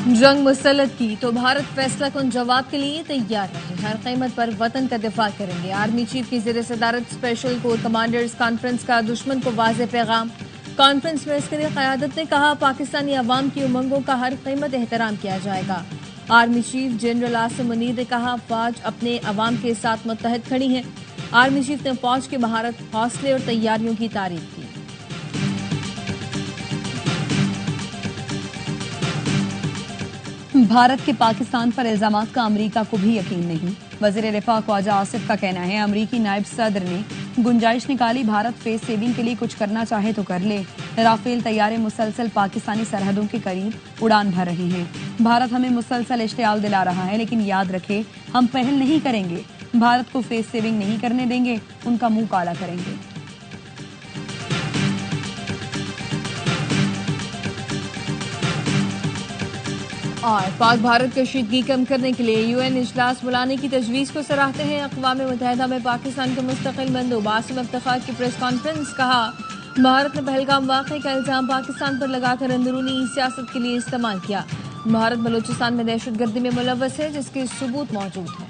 जंग मुसल्लत की तो भारत फैसला कुन जवाब के लिए तैयार है। हर कीमत पर वतन का दिफा करेंगे। आर्मी चीफ की ज़ेर सदारत स्पेशल कोर कमांडर्स कॉन्फ्रेंस का दुश्मन को वाज़ेह पैगाम। कॉन्फ्रेंस में अस्करी क़यादत ने कहा, पाकिस्तानी अवाम की उमंगों का हर कीमत एहतराम किया जाएगा। Army chief general Asim Munir ने कहा, फौज अपने अवाम के साथ मुत्तहद खड़ी है। आर्मी चीफ ने फौज की महारत, हौसले और तैयारियों की तारीफ की। भारत के पाकिस्तान पर इल्जामात का अमरीका को भी यकीन नहीं। वज़ीर दिफा ख्वाजा आसिफ का कहना है, अमरीकी नायब सदर ने गुंजाइश निकाली, भारत फेस सेविंग के लिए कुछ करना चाहे तो कर ले। राफेल तैयारे मुसलसल पाकिस्तानी सरहदों के करीब उड़ान भर रहे हैं। भारत हमें मुसलसल इश्तियाल दिला रहा है, लेकिन याद रखे, हम पहल नहीं करेंगे, भारत को फेस सेविंग नहीं करने देंगे, उनका मुंह काला करेंगे। और पाक भारत कशीदगी कम करने के लिए यूएन इजलास बुलाने की तजवीज़ को सराहते हैं। अक़वाम मुत्तहिदा में पाकिस्तान के मुस्तकिल मंदूब आसिम इफ्तिखार की प्रेस कॉन्फ्रेंस। कहा, भारत ने पहलगाम वाक़े का इल्ज़ाम पाकिस्तान पर लगाकर अंदरूनी सियासत के लिए इस्तेमाल किया। भारत बलूचिस्तान में दहशतगर्दी में मुलव्वस है, जिसके सबूत मौजूद हैं।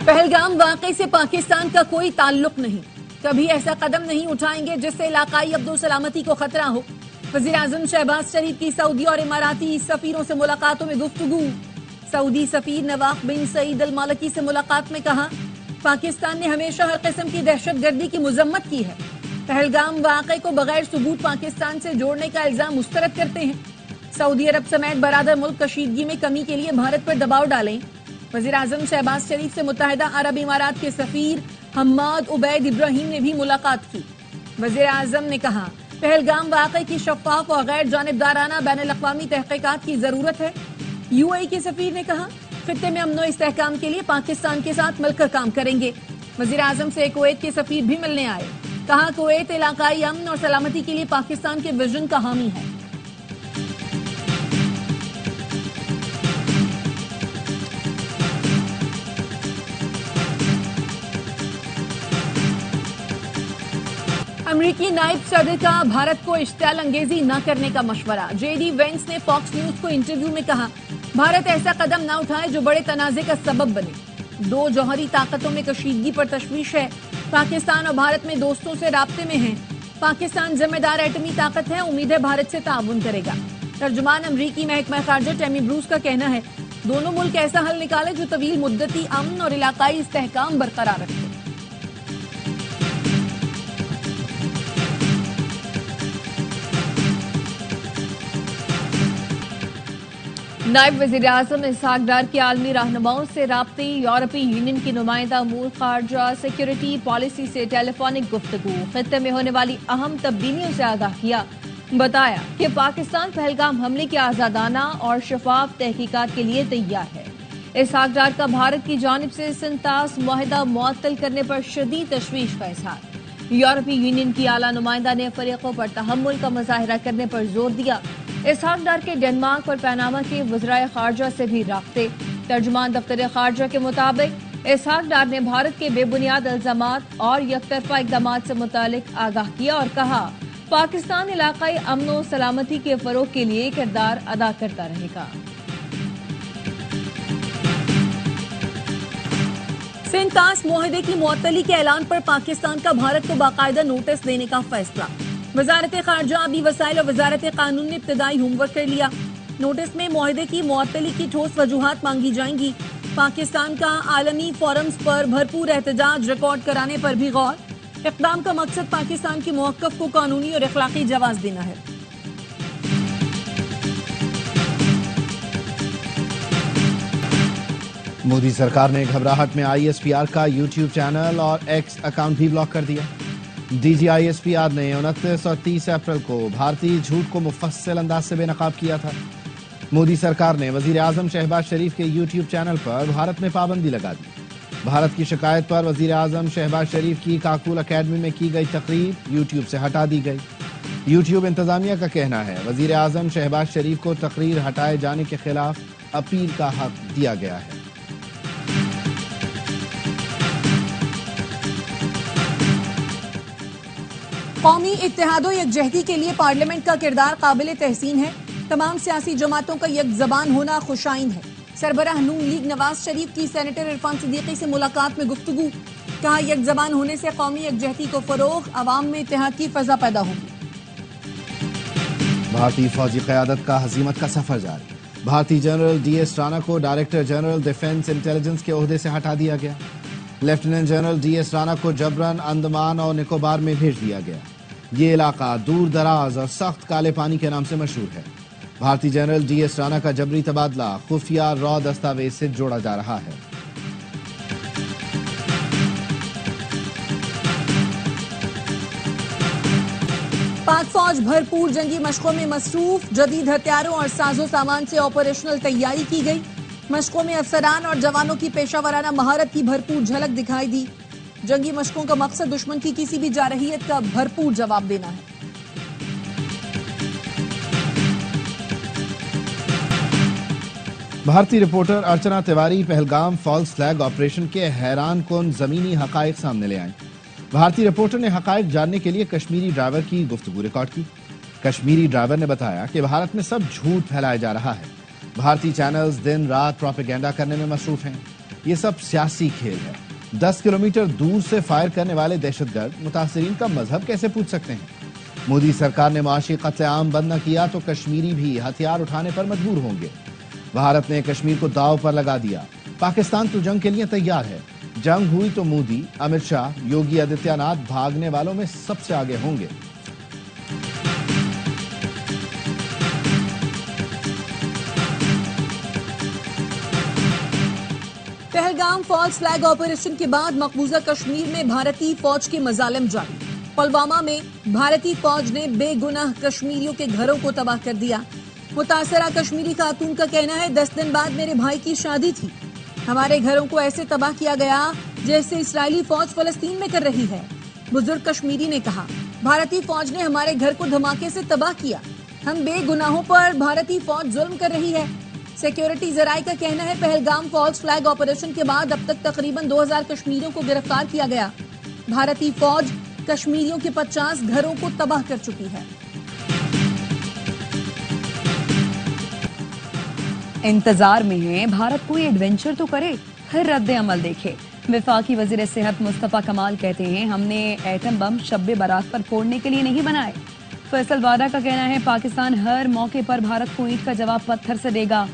पहलगाम वाक़े से पाकिस्तान का कोई ताल्लुक नहीं। कभी ऐसा कदम नहीं उठाएंगे जिससे इलाकाई अब्दो सलामती को खतरा हो। वज़ीर आज़म शहबाज शरीफ की सऊदी और इमाराती सफीरों से मुलाकातों में गुफ्तगू। सऊदी सफीर नवाफ बिन सईद अल मालकी से मुलाकात में कहा, पाकिस्तान ने हमेशा हर किस्म की दहशतगर्दी की मजम्मत की है। पहलगाम वाक़े को बगैर सबूत पाकिस्तान से जोड़ने का इल्जाम मुस्तरद करते हैं। सऊदी अरब समेत बरादर मुल्क कशीदगी में कमी के लिए भारत पर दबाव डालें। वज़ीर आज़म शहबाज शरीफ से मुत्तहिदा अरब इमारात के सफीर हम्माद उबैद इब्राहिम ने भी मुलाकात की। वज़ीर आज़म ने कहा, पहलगाम वाक़े की शफ़ाफ़ और गैर जानिबदाराना बैनुल-अक़वामी तहक़ीक़ात की ज़रूरत है। यूएई के सफ़ीर ने कहा, ख़ित्ते में अमन और इस्तेहकाम के लिए पाकिस्तान के साथ मिलकर काम करेंगे। वज़ीर आज़म से कुवैत के सफ़ीर भी मिलने आए। कहा, कुवैत इलाकाई अमन और सलामती के लिए पाकिस्तान के विजन का हामी है। अमरीकी नायब सदर का भारत को इश्तियाल अंगेजी न करने का मशवरा। जेडी वेंस ने फॉक्स न्यूज को इंटरव्यू में कहा, भारत ऐसा कदम न उठाए जो बड़े तनाज़े का सबब बने। दो जौहरी ताकतों में कशीदगी पर तशवीश है। पाकिस्तान और भारत में दोस्तों से राब्ते में है। पाकिस्तान जिम्मेदार एटमी ताकत है, उम्मीद है भारत से ताउन करेगा। तर्जुमान अमरीकी महकमा खारजा टैमी ब्रूस का कहना है, दोनों मुल्क ऐसा हल निकाले जो तवील मुद्दती अमन और इलाकाई इस्तेहकाम बरकरार रखे। नायब वज़ीर आज़म इसहाक डार के आलमी रहनुमाओं से राब्ते। यूरोपीय यूनियन की नुमाइंदा अमूर खारजा सिक्योरिटी पॉलिसी से टेलीफोनिक गुफ्तगू। खित्ते में होने वाली अहम तब्दीलियों से आगाह किया। बताया कि पाकिस्तान पहलगाम हमले की आज़ादाना और शफाफ तहकीकात के लिए तैयार है। इसहाक डार का भारत की जानिब से सिंतास मुआहिदा मुअत्तल करने पर शदीद तशवीश का इजहार। यूरोपीय यूनियन की आला नुमाइंदा ने फरीकों पर तहम्मुल का मुजाहिरा करने पर जोर दिया। इसहाक डार के डेनमार्क और पनामा के वज़राए खारजा से भी राब्ते। तर्जुमान दफ्तर खारजा के मुताबिक इसहाक डार ने भारत के बेबुनियाद इल्जामात और यकतरफा इक़दामात से मुतालिक आगाह किया और कहा, पाकिस्तान इलाकाई अमन और सलामती के फरोग के लिए किरदार अदा करता रहेगा। सिंतास मुआहिदे की मुअत्तली के ऐलान पर पाकिस्तान का भारत को बाकायदा नोटिस देने का फैसला। वजारत खारजा आबी वसाइल और वजारत कानून ने इब्तदाई होमवर्क कर लिया। नोटिस में मुआहिदे की मुअत्तली की ठोस वजूहात मांगी जाएंगी। पाकिस्तान का आलमी फोरम्स पर भरपूर एहतजाज रिकॉर्ड कराने पर भी गौर। इक़दाम का मकसद पाकिस्तान के मौक़िफ़ को कानूनी और अखलाकी जवाब देना है। मोदी सरकार ने घबराहट में ISPR का यूट्यूब चैनल और एक्स अकाउंट भी ब्लॉक कर दिया। DG ISPR ने 29 और 30 अप्रैल को भारतीय झूठ को मुफस्सल अंदाज से बेनकाब किया था। मोदी सरकार ने वज़ीर आज़म शहबाज शरीफ के यूट्यूब चैनल पर भारत में पाबंदी लगा दी। भारत की शिकायत पर वज़ीर आज़म शहबाज शरीफ की काकुल अकेडमी में की गई तकरीर यूट्यूब से हटा दी गई। यूट्यूब इंतजामिया का कहना है, वज़ीर आज़म शहबाज शरीफ को तकरीर हटाए जाने के खिलाफ अपील का हक दिया गया है। قومی اتحاد و یکجہتی کے لیے پارلیمنٹ کا کردار قابل تحسین ہے. تمام سیاسی جماعتوں کا یک زبان ہونا خوشائند ہے. سربراہ نون لیگ نواز شریف کی سینیٹر عرفان صدیقی سے ملاقات میں گفتگو. کہا یک زبان ہونے سے قومی یکجہتی کو فروغ, عوام میں اتحاد کی فضا پیدا ہوگی. بھارتی فوجی قیادت کا ہزیمت کا سفر جاری. بھارتی جنرل ڈی ایس رانا کو ڈائریکٹر جنرل ڈیفنس انٹیلیجنس کے عہدے سے ہٹا دیا گیا. Lieutenant general D S Rana کو جبراً انڈمان اور نکوبار میں بھیج دیا گیا. یہ علاقہ دور دراز اور سخت کالے پانی کے نام سے مشہور ہے. بھارتی جنرل ڈی ایس رانا کا جبری تبادلہ خفیہ را دستاویز سے جوڑا جا رہا ہے. پاک فوج بھرپور جنگی مشقوں میں مصروف. جدید ہتھیاروں اور ساز و سامان سے آپریشنل تیاری کی گئی. مشقوں میں افسران اور جوانوں کی پیشہ ورانہ مہارت کی بھرپور جھلک دکھائی دی. جنگی مشقوں کا مقصد دشمن کی کسی بھی جارحیت کا بھرپور جواب دینا ہے. بھارتی reporter Archana Tiwari Pahalgam false flag operation کے حیران کن زمینی حقائق سامنے لے آئیں. بھارتی رپورٹر نے حقائق جاننے کے لیے کشمیری ڈرائیور کی گفتگو ریکارڈ کی. کشمیری ڈرائیور نے بتایا کہ بھارت میں سب جھوٹ پھیلایا جا رہا ہے. بھارتی چینلز دن رات پروپیگنڈا کرنے میں مصروف ہیں. یہ سب سیاسی کھیل ہے. 10 کلومیٹر دور سے فائر کرنے والے دہشت گرد متاثرین کا مذہب کیسے پوچھ سکتے ہیں؟ مودی سرکار نے معاشی قتل عام بند نہ کیا تو کشمیری بھی ہتھیار اٹھانے پر مجبور ہوں گے. بھارت نے کشمیر کو داؤ پر لگا دیا. پاکستان تو جنگ کے لیے تیار ہے. جنگ ہوئی تو مودی, امت شاہ, یوگی آدتیہ ناتھ بھاگنے والوں میں سب سے آگے ہوں گے. پہلگام فالس فلیگ آپریشن کے بعد مقبوضہ کشمیر میں بھارتی فوج کے مظالم جاری. پلوامہ میں بھارتی فوج نے بے گناہ کشمیریوں کے گھروں کو تباہ کر دیا. متاثرہ کشمیری خاتون کا کہنا ہے 10 دن بعد میرے بھائی کی شادی تھی. ہمارے گھروں کو ایسے تباہ کیا گیا جیسے اسرائیلی فوج فلسطین میں کر رہی ہے. بزرگ کشمیری نے کہا بھارتی فوج نے ہمارے گھر کو دھماکے سے تباہ کیا. ہم بے گناہوں پر بھارتی فوج ظلم کر رہی ہے. سیکیورٹی ذرائع کا کہنا ہے پہلگام فالس فلیگ آپریشن کے بعد اب تک تقریباً 2000 کشمیریوں کو گرفتار کیا گیا. بھارتی فوج کشمیریوں کے 50 گھروں کو تباہ کر چکی ہے. انتظار میں ہیں بھارت کوئی ایڈونچر تو کرے, پھر رد عمل دیکھے. وفاقی وزیر صحت مصطفیٰ کمال کہتے ہیں ہم نے ایٹم بم شب برات پر پھوڑنے کے لیے نہیں بنائے. فیصل وادہ کا کہنا ہے پاکستان ہر موقع پر بھارت کو اینٹ کا جواب پتھر سے دے گا.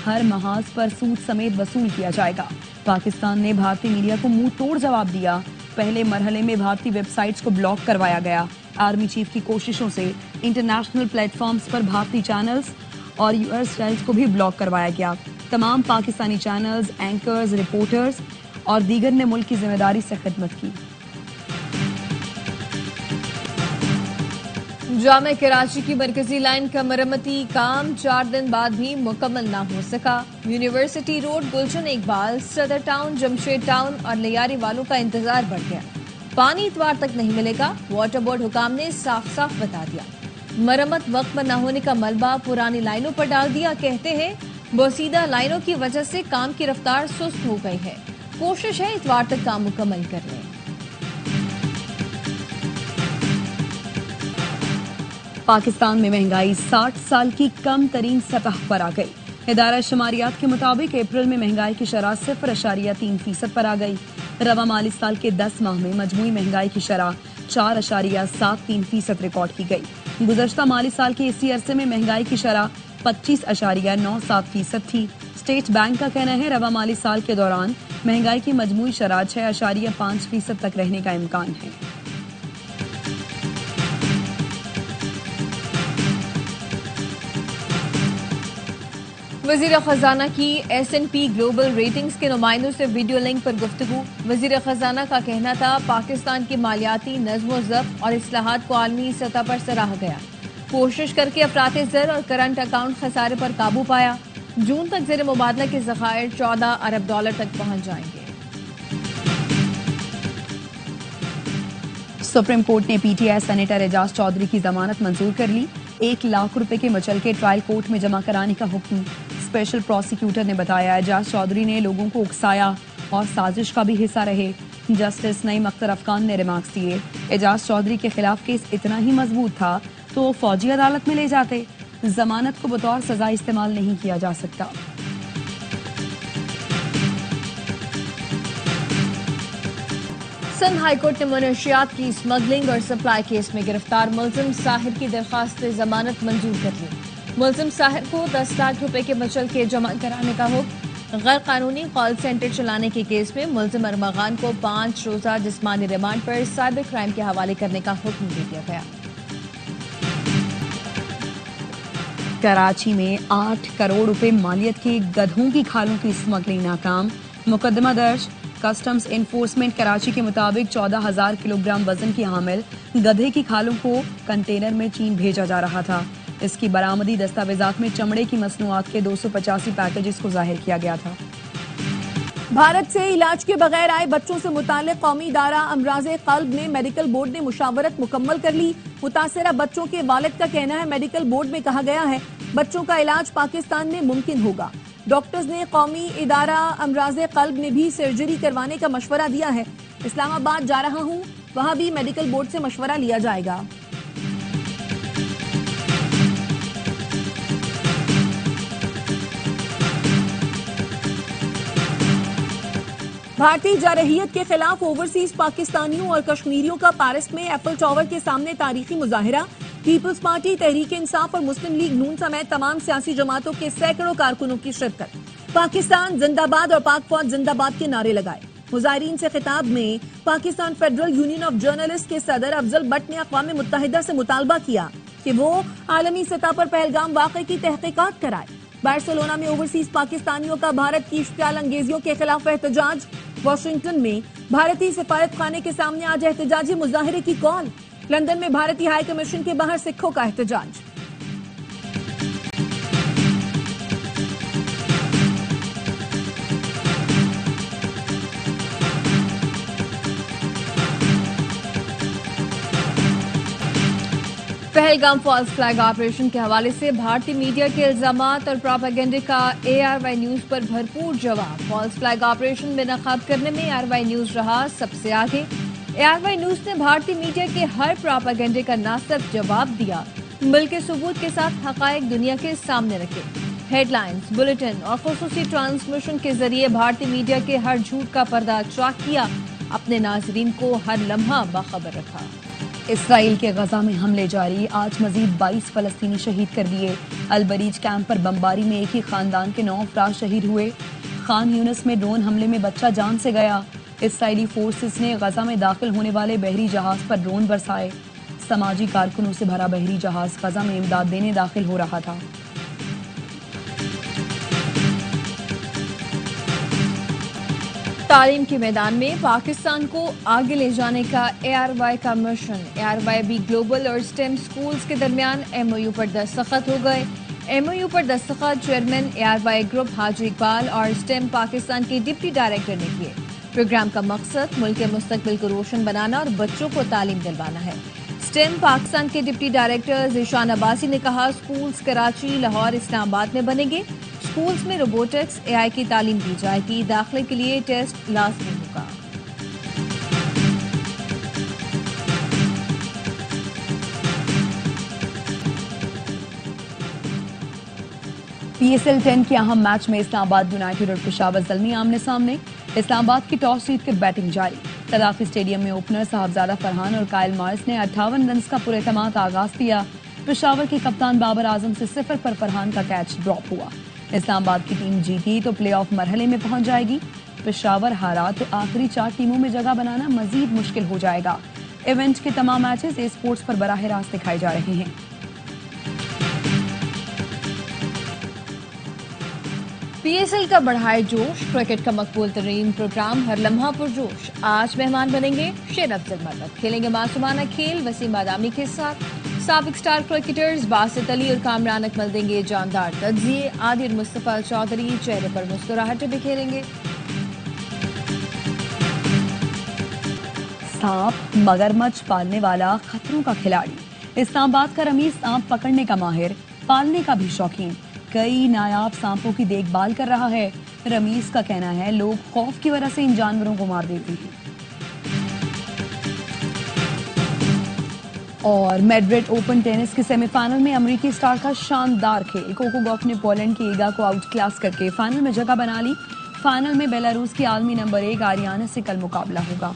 ہر محاذ پر سود سمیت وصول کیا جائے گا. پاکستان نے بھارتی میڈیا کو منہ توڑ جواب دیا. پہلے مرحلے میں بھارتی ویب سائٹس کو بلاک کروایا گیا. آرمی چیف کی کوششوں سے انٹرنیشنل پلیٹ فارمز پر بھارتی چینلز اور US چینلز کو بھی بلاک کروایا گیا. تمام پاکستانی چینلز, اینکرز, رپورٹرز اور دیگر نے ملک کی ذمہ داری سے خدمت کی. جامع کراچی کی مرکزی لائن کا مرمتی کام 4 دن بعد بھی مکمل نہ ہو سکا. یونیورسٹی روڈ, گلشن اقبال, صدر ٹاؤن, جمشید ٹاؤن اور لیاری والوں کا انتظار بڑھ گیا. پانی اتوار تک نہیں ملے گا, واٹر بورڈ حکام نے صاف صاف بتا دیا. مرمت وقت پر نہ ہونے کا ملبہ پرانی لائنوں پر ڈال دیا. کہتے ہیں بوسیدہ لائنوں کی وجہ سے کام کی رفتار سست ہو گئی ہے. کوشش ہے اتوار تک کام مکمل کر لیں. پاکستان میں مہنگائی 60 سال کی کم ترین سطح پر آ گئی. ادارہ شماریات کے مطابق اپریل میں مہنگائی کی شرح 0.3% پر آ گئی. رواں مالی سال کے 10 ماہ میں مجموعی مہنگائی کی شرح 4.73% ریکارڈ کی گئی. گزشتہ مالی سال کے اسی عرصے میں مہنگائی کی شرح 25.97% تھی. اسٹیٹ بینک کا کہنا ہے رواں مالی سال کے دوران مہنگائی کی مجموعی شرح 6.5% تک رہنے کا امکان ہے. وزیر خزانہ کی S&P گلوبل ریٹنگز کے نمائندوں سے ویڈیو لنک پر گفتگو. وزیر خزانہ کا کہنا تھا پاکستان کی مالیاتی نظم و ضبط اور اصلاحات کو عالمی سطح پر سراہا گیا. کوشش کر کے افراط زر اور کرنٹ اکاؤنٹ خسارے پر قابو پایا. جون تک زیر مبادلہ کے ذخائر $14 ارب تک پہنچ جائیں گے. سپریم کورٹ نے PTI سینیٹر اعجاز چودھری کی ضمانت منظور کر لی. 1 لاکھ روپے کے مچلکے ٹرائل کورٹ میں جمع کرانے کا حکم. اسپیشل پروسیکیوٹر نے بتایا اعجاز چودھری نے لوگوں کو اکسایا اور سازش کا بھی حصہ رہے. जस्टिस नईम अख्तर अफगान ने रिमार्क्स दिए, एजाज चौधरी के खिलाफ केस इतना ही मजबूत था तो फौजी अदालत में ले जाते, जमानत को बतौर सजा इस्तेमाल नहीं किया जा सकता। सिंध हाईकोर्ट ने मनशियात की स्मगलिंग और सप्लाई केस में गिरफ्तार मुलजिम साहिर की दरख्वास्त जमानत मंजूर कर ली। मुलजिम साहिर को 10 लाख रुपए के बचल के जमा कराने का हुक्म। गैर कानूनी कॉल सेंटर चलाने के केस में मुलजिम अरमगान को 5 रोजा जिस्मानी रिमांड पर साइबर क्राइम के हवाले करने का हुक्म दे दिया गया। कराची में 8 करोड़ रुपए मालियत के गधों की खालों की स्मगलिंग नाकाम, मुकदमा दर्ज। कस्टम्स एनफोर्समेंट कराची के मुताबिक 14,000 किलोग्राम वजन की हामिल गधे की खालों को कंटेनर में चीन भेजा जा रहा था। इसकी बरामदी दस्तावेजात में चमड़े की मसनूआत के 285 पैकेजेस को जाहिर किया गया था। भारत से इलाज के बगैर आए बच्चों से मुताल्लिक कौमी इदारा अमराज़े क़ल्ब में मेडिकल बोर्ड ने मुशावरत मुकम्मल कर ली। मुतासरा बच्चों के वालिद का कहना है, मेडिकल बोर्ड में कहा गया है बच्चों का इलाज पाकिस्तान में मुमकिन होगा। डॉक्टर्स ने कौमी इदारा अमराज़े क़ल्ब ने भी सर्जरी करवाने का मशवरा दिया है। इस्लामाबाद जा रहा हूँ, वहाँ भी मेडिकल बोर्ड से मशवरा लिया जाएगा। भारतीय जारहियत के खिलाफ ओवरसीज पाकिस्तानियों और कश्मीरियों का पेरिस में एफिल टावर के सामने तारीखी मुजाहिरा। पीपल्स पार्टी, तहरीक इंसाफ और मुस्लिम लीग नून समेत तमाम सियासी जमातों के सैकड़ों कारकुनों की शिरकत। पाकिस्तान जिंदाबाद और पाक फौज जिंदाबाद के नारे लगाए। मुजाहिरीन से खिताब में Pakistan federal union of journalist के सदर अफजल भट्ट ने अक़वाम मुत्तहिदा से मुतालबा किया कि वो आलमी सतह पर पहलगाम वाक़े की तहकीकात कराए। बार्सिलोना में ओवरसीज पाकिस्तानियों का भारत की इश्तियाल अंगेजियों के खिलाफ एहतजाज। वाशिंगटन में भारतीय सफारत खाने के सामने आज एहतजाजी मुजाहिरे की कॉल। लंदन में भारतीय हाई कमीशन के बाहर सिखों का एहतजाज। पहलगाम फॉल्स फ्लैग ऑपरेशन के हवाले से भारतीय मीडिया के इल्जामात और प्रोपेगेंडे का ARY न्यूज पर भरपूर जवाब। फॉल्स फ्लैग ऑपरेशन में नकाब करने में ARY न्यूज रहा सबसे आगे। ARY न्यूज ने भारतीय मीडिया के हर प्रोपेगेंडे का ना सिर्फ जवाब दिया बल्कि सबूत के साथ हकायक दुनिया के सामने रखे। हेडलाइंस, बुलेटिन और खुसूसी ट्रांसमिशन के जरिए भारतीय मीडिया के हर झूठ का पर्दा चाक किया, अपने नाजरीन को हर लम्हा बाखबर रखा। इसराइल के गजा में हमले जारी, आज मजीद 22 फलस्तीनी शहीद कर दिए। अलबरीज कैंप पर बमबारी में एक ही खानदान के 9 अफराद शहीद हुए। खान यूनिस में ड्रोन हमले में बच्चा जान से गया। इसराइली फोर्सेस ने गजा में दाखिल होने वाले बहरी जहाज पर ड्रोन बरसाए। समाजी कारकुनों से भरा बहरी जहाज गजा में इमदाद देने दाखिल हो रहा था। तालीम के मैदान में पाकिस्तान को आगे ले जाने का ARY का मिशन। ARY भी ग्लोबल और स्टेम स्कूल्स के दरमियान MOU पर दस्तखत हो गए। MOU पर दस्तखत चेयरमैन ARY ग्रुप हाजी इकबाल और स्टेम पाकिस्तान के डिप्टी डायरेक्टर ने किए। प्रोग्राम का मकसद मुल्क के मुस्तकबिल को रोशन बनाना और बच्चों को तालीम दिलवाना है। स्टेम पाकिस्तान के डिप्टी डायरेक्टर ज़ीशान अब्बासी ने कहा, स्कूल्स कराची, लाहौर, इस्लामाबाद में बनेंगे। स्कूल्स में रोबोटिक्स, AI की तालीम दी जाएगी। दाखिले के लिए टेस्ट लाजमी होगा। PSL 10 के अहम मैच में इस्लामाबाद यूनाइटेड और पेशावर ज़ल्मी आमने सामने। इस्लामाबाद की टॉस जीत कर बैटिंग जारी। कदाफी स्टेडियम में ओपनर साहबजादा फरहान और कायल मार्स ने 58 रन का पुरेतमाद आगाज किया। पेशावर के कप्तान बाबर आजम से 0 पर फरहान का कैच ड्रॉप हुआ। इस्लामाबाद की टीम जीती तो प्लेऑफ मरहले में पहुंच जाएगी। पेशावर हारा तो आखिरी 4 टीमों में जगह बनाना मजीद मुश्किल हो जाएगा। इवेंट के तमाम मैचेस ए स्पोर्ट्स पर बराह रास्त दिखाए जा रहे हैं। PSL का बढ़ाए जोश, क्रिकेट का मकबूल तरीन प्रोग्राम हर लम्हा पुरजोश। आज मेहमान बनेंगे शेर अफजल मर्वत, खेलेंगे मासूमाना खेल वसीम बादामी के साथ। साबिक स्टार क्रिकेटर्स बासित अली और कामरान अकमल देंगे जानदार तज्जिए। आदिल मुस्तफा चौधरी चेहरे पर मुस्कुराहटें बिखेरेंगे। सांप, मगरमच्छ पालने वाला खतरों का खिलाड़ी। इस्लामाबाद का रमीज सांप पकड़ने का माहिर, पालने का भी शौकीन। कई नायाब सांपों की देखभाल कर रहा है। रमीज का कहना है लोग खौफ की वजह से इन जानवरों को मार देते हैं। اور میڈرڈ اوپن ٹینس کے سیمی فائنل میں امریکی اسٹار کا شاندار کھیل. کوکو گوف نے پولینڈ کی ایگا کو آؤٹ کلاس کر کے فائنل میں جگہ بنا لی. فائنل میں بیلاروس کی عالمی نمبر 1 آریانا سے کل مقابلہ ہوگا.